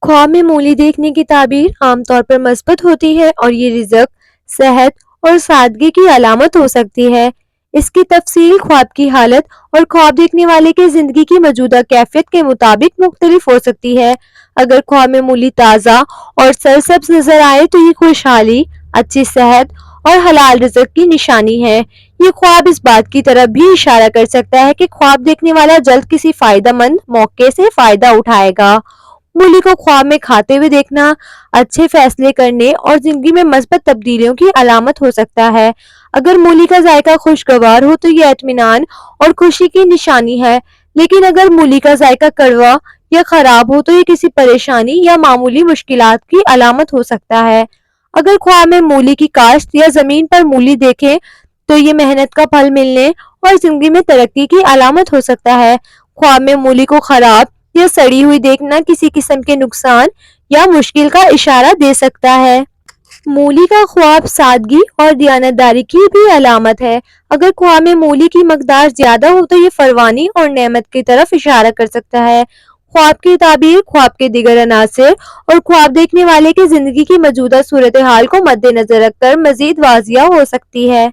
ख्वाब में मूली देखने की ताबीर आमतौर पर मस्बत होती है और ये रिज़्क, सेहत और सादगी की अलामत हो सकती है। इसकी तफसील ख्वाब की हालत और ख्वाब देखने वाले के ज़िंदगी की मौजूदा कैफियत के मुताबिक मुख्तलिफ हो सकती है। अगर ख्वाब में मूली ताज़ा और सरसब्ज नजर आए तो ये खुशहाली, अच्छी सेहत और हलाल रिज़्क की निशानी है। ये ख्वाब इस बात की तरफ भी इशारा कर सकता है कि ख्वाब देखने वाला जल्द किसी फायदेमंद मौके से फायदा उठाएगा। मूली को ख्वाब में खाते हुए देखना अच्छे फैसले करने और जिंदगी में मस्बत तब्दीलियों की अलामत हो सकता है। अगर मूली का जायका खुशगवार हो तो ये इत्मीनान और खुशी की निशानी है, लेकिन अगर मूली का जायका कड़वा या खराब हो तो ये किसी परेशानी या मामूली मुश्किलात की अलामत हो सकता है। अगर ख्वाब में मूली की काश्त या जमीन पर मूली देखें तो ये मेहनत का फल मिलने और जिंदगी में तरक्की की अलामत हो सकता है। ख्वाब में मूली को खराब या सड़ी हुई देखना किसी किस्म के नुकसान या मुश्किल का इशारा दे सकता है। मूली का ख्वाब सादगी और दियानतदारी की भी अलामत है। अगर ख्वाब में मूली की मकदार ज्यादा हो तो ये फरवानी और नेमत की तरफ इशारा कर सकता है। ख्वाब की ताबीर ख्वाब के दिगर अनासिर और ख्वाब देखने वाले की जिंदगी की मौजूदा सूरत हाल को मद्देनजर रखकर मजीद वाजिया हो सकती है।